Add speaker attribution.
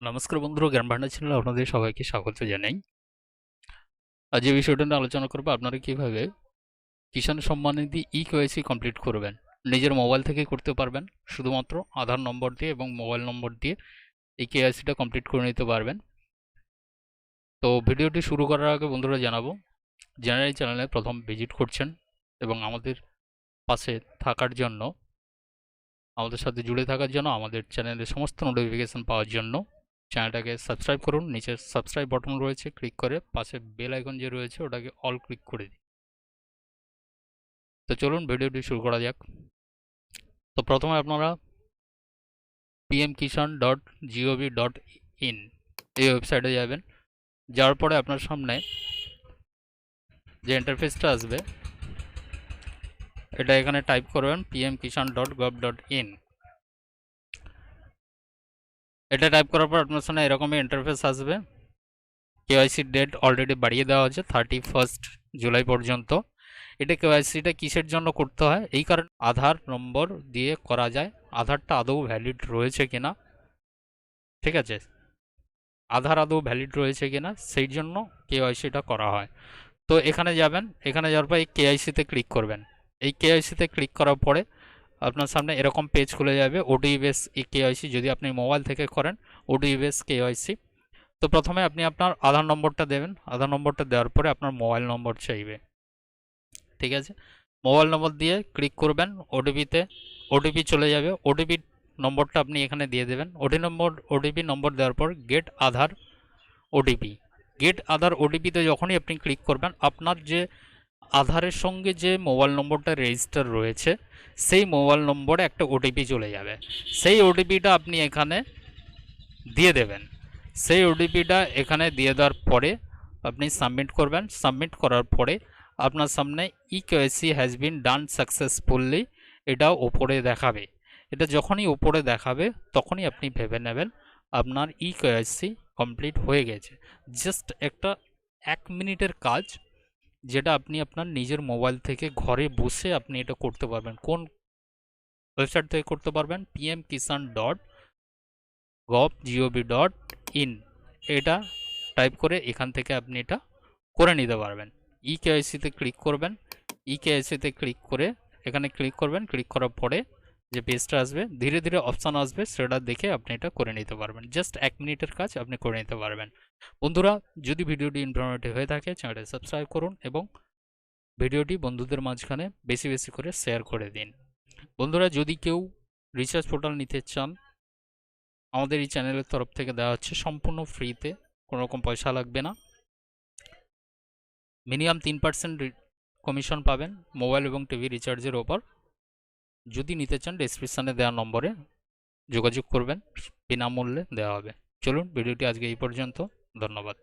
Speaker 1: নমস্কার বন্ধুরা, জ্ঞান ভান্ডার চ্যানেলে আপনাদের সবাইকে স্বাগত জানাই। আজ এই বিষয়টা নিয়ে আলোচনা করব আপনারা কিভাবে কিষাণ সম্মান নিধি eKYC কমপ্লিট করবেন। নিজের মোবাইল থেকে করতে পারবেন, শুধুমাত্র আধার নম্বর দিয়ে এবং মোবাইল নম্বর দিয়ে এই KYCটা কমপ্লিট করে নিতে পারবেন। তো ভিডিওটি শুরু করার আগে বন্ধুরা জানাবো, যারা এই চ্যানেলে প্রথম ভিজিট করছেন এবং আমাদের পাশে থাকার জন্য, আমাদের সাথে জুড়ে থাকার জন্য, আমাদের চ্যানেলের সমস্ত নোটিফিকেশন পাওয়ার জন্য চ্যানেলটাকে সাবস্ক্রাইব করুন। নিচে সাবস্ক্রাইব বাটন রয়েছে, ক্লিক করে পাশে বেল আইকন যে রয়েছে ওটাকে অল ক্লিক করে দিন। তো চলুন ভিডিওটি শুরু করা যাক। তো প্রথমে আপনারা pmkisan.gov.in এই ওয়েবসাইটে যাবেন। যাওয়ার পরে আপনার সামনে যে ইন্টারফেসটা আসবে এটা এখানে টাইপ করবেন pmkisan.gov.in। এটা টাইপ করার পর আপনার সামনে এরকমই ইন্টারফেস আসবে। কেওয়াইসি ডেট অলরেডি বাড়িয়ে দেওয়া হয়েছে 31 জুলাই পর্যন্ত। এটা কেওয়াইসিটা কিসের জন্য করতে হয়, এই কারণে আধার নম্বর দিয়ে করা যায়। আধারটা আদৌ ভ্যালিড রয়েছে কিনা, ঠিক আছে, আধার আদৌ ভ্যালিড রয়েছে কিনা সেই জন্য কেওয়াইসিটা করা হয়। তো এখানে যাবেন, এখানে যাওয়ার পর এই কেওয়াইসিতে ক্লিক করবেন। এই কেওয়াইসিতে ক্লিক করার পরে আপনার সামনে এরকম পেজ খুলে যাবে, ওটিপি বেস eKYC যদি আপনি মোবাইল থেকে করেন, ওটিপি বেস KYC। তো প্রথমে আপনি আপনার আধার নম্বরটা দেবেন। আধার নম্বরটা দেওয়ার পরে আপনার মোবাইল নম্বর চাইবে, ঠিক আছে। মোবাইল নম্বর দিয়ে ক্লিক করবেন, ওটিপিতে ওটিপি চলে যাবে। ওটিপি নম্বরটা আপনি এখানে দিয়ে দেবেন। ওটিপি নম্বর দেওয়ার পর গেট আধার ওটিপি, গেট আধার ওটিপিতে যখনই আপনি ক্লিক করবেন, আপনার যে আধারের সঙ্গে যে মোবাইল নম্বরটা রেজিস্টার রয়েছে সেই মোবাইল নম্বরে একটা ওটিপি চলে যাবে। সেই ওটিপিটা আপনি এখানে দিয়ে দেবেন। সেই ওটিপিটা এখানে দিয়ে দেওয়ার পরে আপনি সাবমিট করবেন। সাবমিট করার পরে আপনার সামনে eKYC has been done successfully এটা ওপরে দেখাবে। এটা যখনই ওপরে দেখাবে তখনই আপনি ভেবে নেবেন আপনার eKYC কমপ্লিট হয়ে গেছে। জাস্ট একটা 1 মিনিটের কাজ, যেটা আপনি আপনার নিজের মোবাইল থেকে ঘরে বসে আপনি এটা করতে পারবেন। কোন ওয়েবসাইট থেকে করতে পারবেন? pmkisan.gov.in এটা টাইপ করে এখান থেকে আপনি এটা করে নিতে পারবেন। eKYCতে ক্লিক করবেন। eKYCতে ক্লিক করে এখানে ক্লিক করবেন। ক্লিক করার পরে যে পেজটা আসবে, ধীরে ধীরে অপশান আসবে, সেটা দেখে আপনি এটা করে নিতে পারবেন। জাস্ট 1 মিনিটের কাজ আপনি করে নিতে পারবেন। বন্ধুরা, যদি ভিডিওটি ইনফরমেটিভ হয়ে থাকে চ্যানেলটি সাবস্ক্রাইব করুন এবং ভিডিওটি বন্ধুদের মাঝখানে বেশি বেশি করে শেয়ার করে দিন। বন্ধুরা, যদি কেউ রিসার্চ পোর্টাল নিতে চান, আমাদের এই চ্যানেলের তরফ থেকে দেওয়া হচ্ছে সম্পূর্ণ ফ্রিতে, কোনো রকম পয়সা লাগবে না। মিনিমাম 3% কমিশন পাবেন মোবাইল এবং টিভি রিচার্জের ওপর। যদি নিতে চান ডেসক্রিপশানে দেওয়া নম্বরে যোগাযোগ করবেন, বিনামূল্যে দেওয়া হবে। চলুন ভিডিওটি আজকে এই পর্যন্ত, ধন্যবাদ।